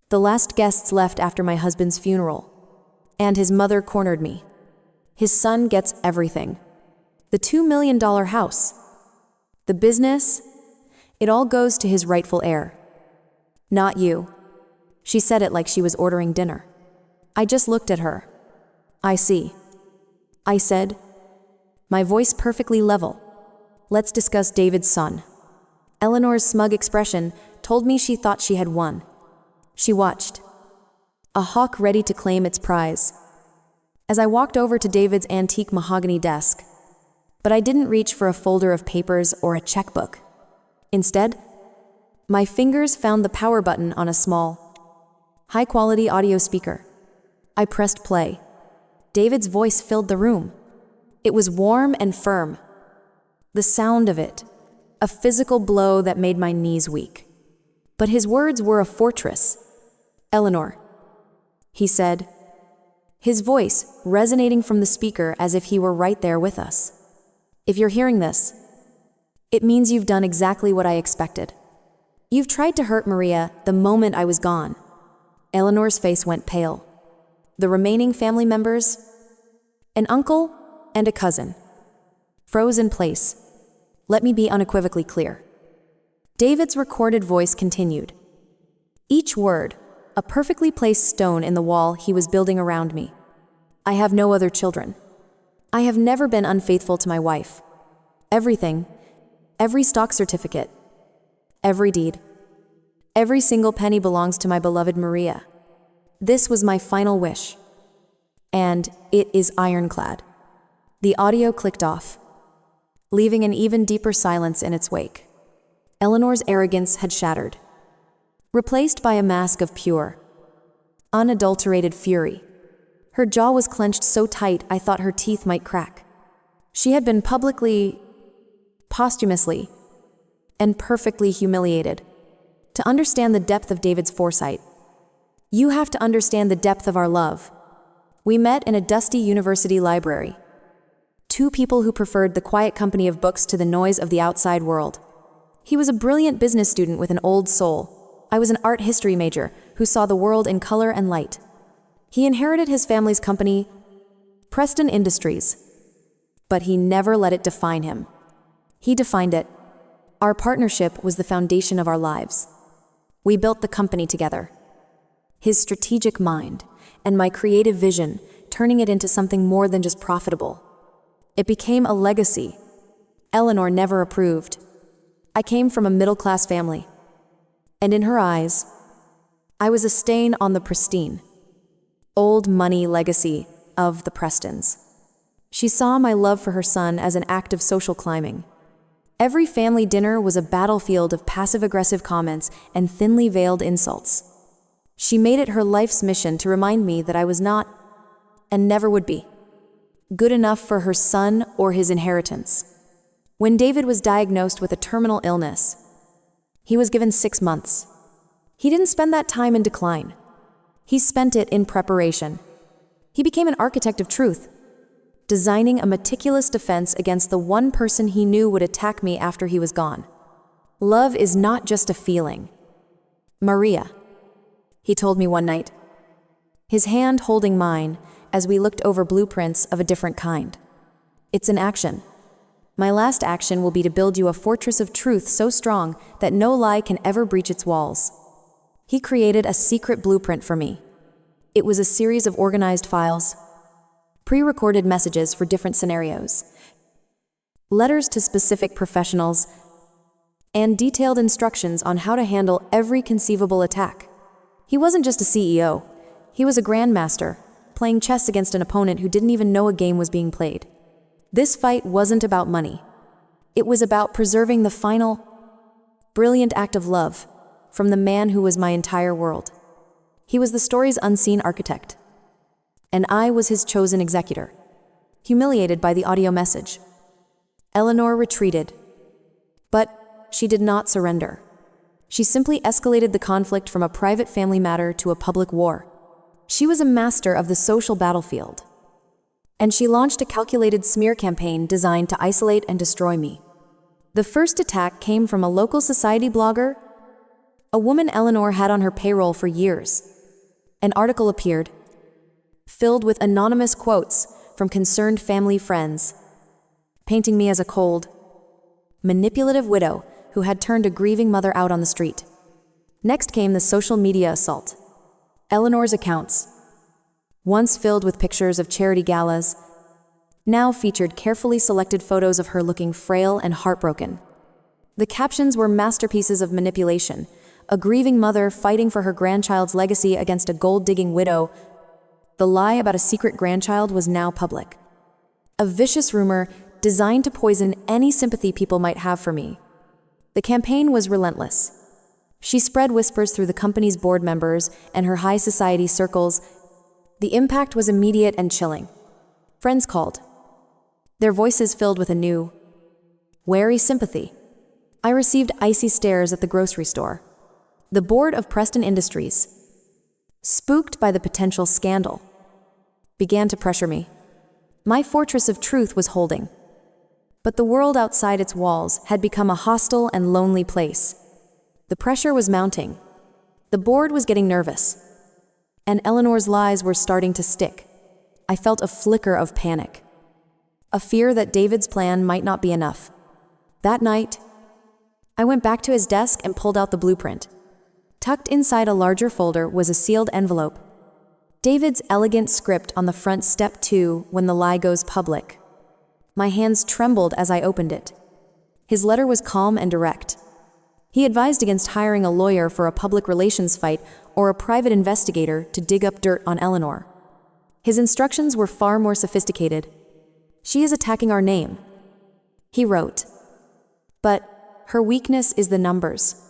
The last guests left after my husband's funeral, and his mother cornered me. His son gets everything. The $2 million house. The business. It all goes to his rightful heir. Not you. She said it like she was ordering dinner. I just looked at her. I see. I said, my voice perfectly level. Let's discuss David's son. Eleanor's smug expression told me she thought she had won. She watched. A hawk ready to claim its prize. As I walked over to David's antique mahogany desk, but I didn't reach for a folder of papers or a checkbook. Instead, my fingers found the power button on a small, high-quality audio speaker. I pressed play. David's voice filled the room. It was warm and firm. The sound of it, a physical blow that made my knees weak. But his words were a fortress. Eleanor, he said, his voice resonating from the speaker as if he were right there with us. If you're hearing this, it means you've done exactly what I expected. You've tried to hurt Maria the moment I was gone. Eleanor's face went pale. The remaining family members, an uncle and a cousin, froze in place. Let me be unequivocally clear. David's recorded voice continued. Each word, a perfectly placed stone in the wall he was building around me. I have no other children. I have never been unfaithful to my wife. Everything, every stock certificate, every deed, every single penny belongs to my beloved Maria. This was my final wish. And it is ironclad. The audio clicked off, leaving an even deeper silence in its wake. Eleanor's arrogance had shattered, replaced by a mask of pure, unadulterated fury. Her jaw was clenched so tight I thought her teeth might crack. She had been publicly, posthumously, and perfectly humiliated. To understand the depth of David's foresight, you have to understand the depth of our love. We met in a dusty university library. Two people who preferred the quiet company of books to the noise of the outside world. He was a brilliant business student with an old soul. I was an art history major who saw the world in color and light. He inherited his family's company, Preston Industries, but he never let it define him. He defined it. Our partnership was the foundation of our lives. We built the company together. His strategic mind and my creative vision, turning it into something more than just profitable. It became a legacy. Eleanor never approved. I came from a middle-class family, and in her eyes, I was a stain on the pristine, old money legacy of the Prestons. She saw my love for her son as an act of social climbing. Every family dinner was a battlefield of passive-aggressive comments and thinly veiled insults. She made it her life's mission to remind me that I was not, and never would be, good enough for her son or his inheritance. When David was diagnosed with a terminal illness, he was given 6 months. He didn't spend that time in decline. He spent it in preparation. He became an architect of truth, designing a meticulous defense against the one person he knew would attack me after he was gone. Love is not just a feeling. Maria, he told me one night, his hand holding mine as we looked over blueprints of a different kind. It's an action. My last action will be to build you a fortress of truth so strong that no lie can ever breach its walls. He created a secret blueprint for me. It was a series of organized files, pre-recorded messages for different scenarios, letters to specific professionals, and detailed instructions on how to handle every conceivable attack. He wasn't just a CEO. He was a grandmaster, playing chess against an opponent who didn't even know a game was being played. This fight wasn't about money. It was about preserving the final, brilliant act of love from the man who was my entire world. He was the story's unseen architect, and I was his chosen executor. Humiliated by the audio message, Eleanor retreated, but she did not surrender. She simply escalated the conflict from a private family matter to a public war. She was a master of the social battlefield, and she launched a calculated smear campaign designed to isolate and destroy me. The first attack came from a local society blogger, A woman Eleanor had on her payroll for years. An article appeared, filled with anonymous quotes from concerned family friends, painting me as a cold, manipulative widow who had turned a grieving mother out on the street. Next came the social media assault. Eleanor's accounts, once filled with pictures of charity galas, now featured carefully selected photos of her looking frail and heartbroken. The captions were masterpieces of manipulation, a grieving mother fighting for her grandchild's legacy against a gold-digging widow. The lie about a secret grandchild was now public. A vicious rumor designed to poison any sympathy people might have for me. The campaign was relentless. She spread whispers through the company's board members and her high society circles. The impact was immediate and chilling. Friends called, their voices filled with a new, wary sympathy. I received icy stares at the grocery store. The board of Preston Industries, spooked by the potential scandal, began to pressure me. My fortress of truth was holding, but the world outside its walls had become a hostile and lonely place. The pressure was mounting. The board was getting nervous, and Eleanor's lies were starting to stick. I felt a flicker of panic, a fear that David's plan might not be enough. That night, I went back to his desk and pulled out the blueprint. Tucked inside a larger folder was a sealed envelope. David's elegant script on the front, step 2, when the lie goes public. My hands trembled as I opened it. His letter was calm and direct. He advised against hiring a lawyer for a public relations fight or a private investigator to dig up dirt on Eleanor. His instructions were far more sophisticated. She is attacking our name, he wrote. But her weakness is the numbers.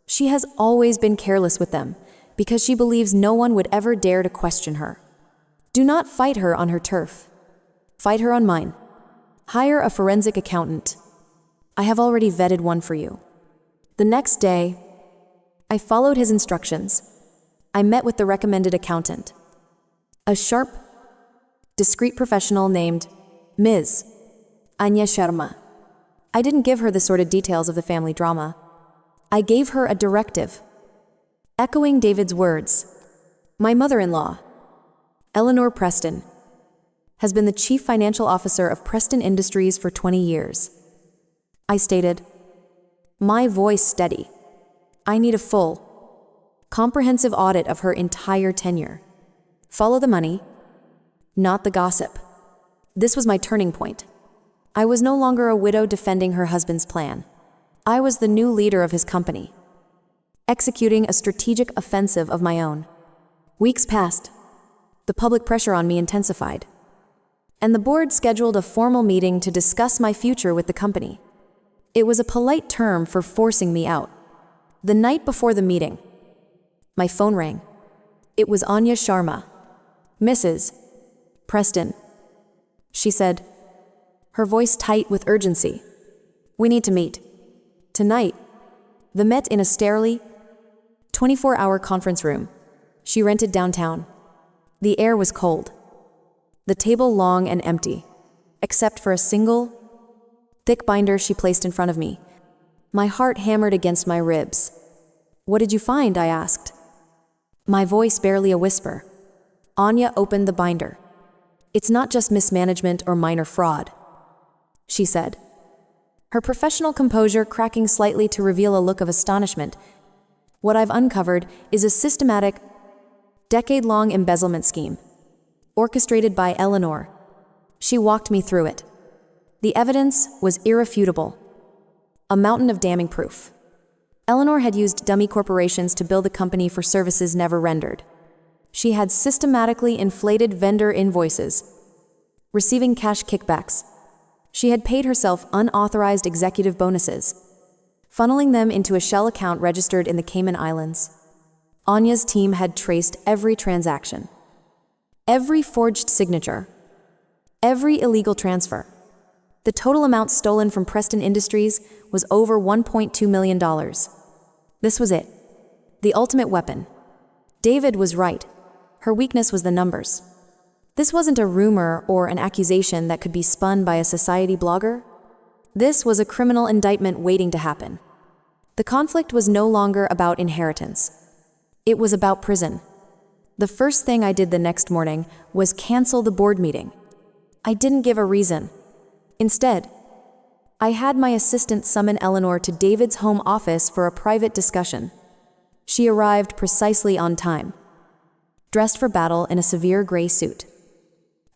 She has always been careless with them because she believes no one would ever dare to question her. Do not fight her on her turf. Fight her on mine. Hire a forensic accountant. I have already vetted one for you. The next day, I followed his instructions. I met with the recommended accountant, a sharp, discreet professional named Ms. Anya Sharma. I didn't give her the sordid details of the family drama. I gave her a directive, echoing David's words. My mother-in-law, Eleanor Preston, has been the chief financial officer of Preston Industries for 20 years. I stated, my voice steady. I need a full, comprehensive audit of her entire tenure. Follow the money, not the gossip. This was my turning point. I was no longer a widow defending her husband's plan. I was the new leader of his company, executing a strategic offensive of my own. Weeks passed. The public pressure on me intensified, and the board scheduled a formal meeting to discuss my future with the company. It was a polite term for forcing me out. The night before the meeting, my phone rang. It was Anya Sharma. Mrs. Preston, she said, her voice tight with urgency. We need to meet. Tonight. They met in a sterily, 24-hour conference room she rented downtown. The air was cold. The table long and empty, except for a single, thick binder she placed in front of me. My heart hammered against my ribs. What did you find? I asked. My voice barely a whisper. Anya opened the binder. It's not just mismanagement or minor fraud, she said, her professional composure cracking slightly to reveal a look of astonishment. What I've uncovered is a systematic, decade-long embezzlement scheme, orchestrated by Eleanor. She walked me through it. The evidence was irrefutable, a mountain of damning proof. Eleanor had used dummy corporations to bill the company for services never rendered. She had systematically inflated vendor invoices, receiving cash kickbacks. She had paid herself unauthorized executive bonuses, funneling them into a shell account registered in the Cayman Islands. Anya's team had traced every transaction, every forged signature, every illegal transfer. The total amount stolen from Preston Industries was over $1.2 million. This was it, the ultimate weapon. David was right. Her weakness was the numbers. This wasn't a rumor or an accusation that could be spun by a society blogger. This was a criminal indictment waiting to happen. The conflict was no longer about inheritance. It was about prison. The first thing I did the next morning was cancel the board meeting. I didn't give a reason. Instead, I had my assistant summon Eleanor to David's home office for a private discussion. She arrived precisely on time, dressed for battle in a severe gray suit.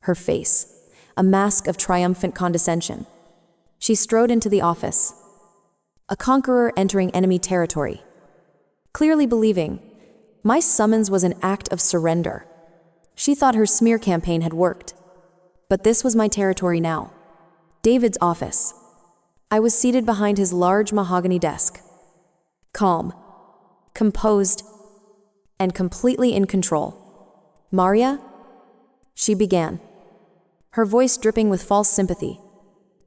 Her face, a mask of triumphant condescension. She strode into the office, a conqueror entering enemy territory, clearly believing my summons was an act of surrender. She thought her smear campaign had worked. But this was my territory now. David's office. I was seated behind his large mahogany desk, calm, composed, and completely in control. "Maria?" she began, her voice dripping with false sympathy.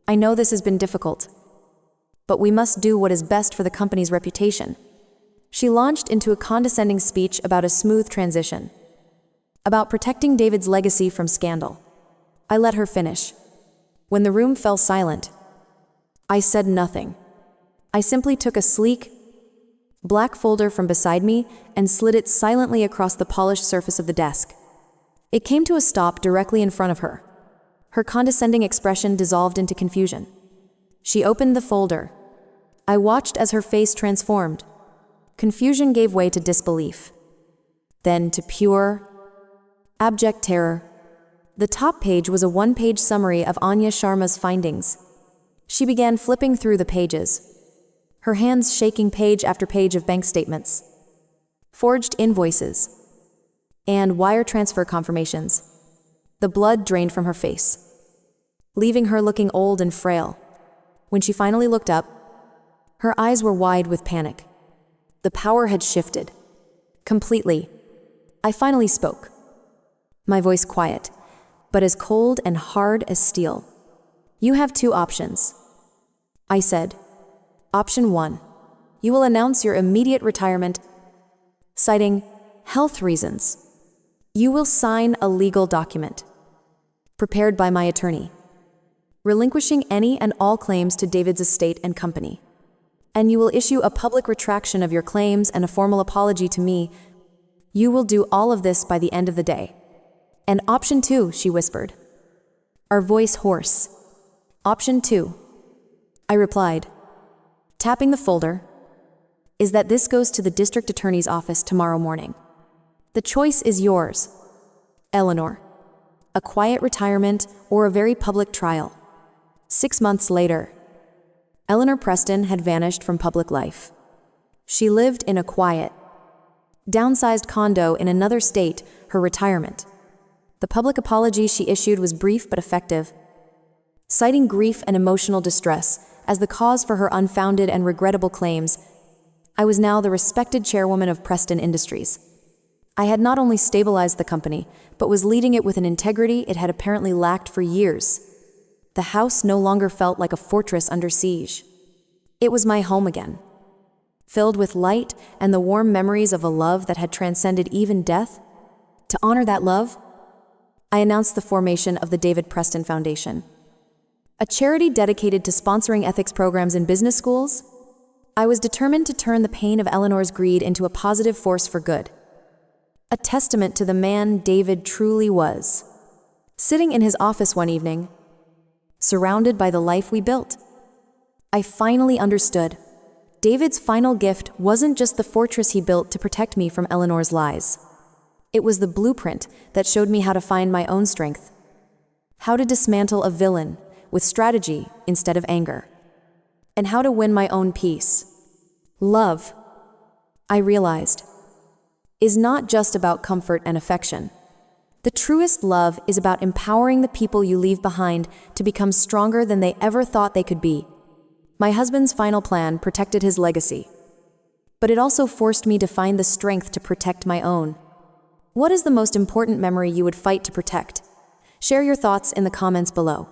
"I know this has been difficult, but we must do what is best for the company's reputation." She launched into a condescending speech about a smooth transition, about protecting David's legacy from scandal. I let her finish. When the room fell silent, I said nothing. I simply took a sleek, black folder from beside me and slid it silently across the polished surface of the desk. It came to a stop directly in front of her. Her condescending expression dissolved into confusion. She opened the folder. I watched as her face transformed. Confusion gave way to disbelief, then to pure, abject terror. The top page was a one-page summary of Anya Sharma's findings. She began flipping through the pages, her hands shaking page after page of bank statements, forged invoices, and wire transfer confirmations. The blood drained from her face, leaving her looking old and frail. When she finally looked up, her eyes were wide with panic. The power had shifted. Completely. I finally spoke. My voice quiet, but as cold and hard as steel. "You have two options," I said. "Option 1. You will announce your immediate retirement, citing health reasons. You will sign a legal document, prepared by my attorney, relinquishing any and all claims to David's estate and company. And you will issue a public retraction of your claims and a formal apology to me. You will do all of this by the end of the day." "And option 2, she whispered, our voice hoarse. "Option 2, I replied, tapping the folder, "is that this goes to the district attorney's office tomorrow morning. The choice is yours, Eleanor. A quiet retirement or a very public trial." 6 months later, Eleanor Preston had vanished from public life. She lived in a quiet, downsized condo in another state, her retirement. The public apology she issued was brief but effective, citing grief and emotional distress as the cause for her unfounded and regrettable claims. I was now the respected chairwoman of Preston Industries. I had not only stabilized the company, but was leading it with an integrity it had apparently lacked for years. The house no longer felt like a fortress under siege. It was my home again, filled with light and the warm memories of a love that had transcended even death. To honor that love, I announced the formation of the David Preston Foundation, a charity dedicated to sponsoring ethics programs in business schools. I was determined to turn the pain of Eleanor's greed into a positive force for good, a testament to the man David truly was. Sitting in his office one evening, surrounded by the life we built, I finally understood. David's final gift wasn't just the fortress he built to protect me from Eleanor's lies. It was the blueprint that showed me how to find my own strength, how to dismantle a villain with strategy instead of anger, and how to win my own peace. Love, I realized, is not just about comfort and affection. The truest love is about empowering the people you leave behind to become stronger than they ever thought they could be. My husband's final plan protected his legacy, but it also forced me to find the strength to protect my own. What is the most important memory you would fight to protect? Share your thoughts in the comments below.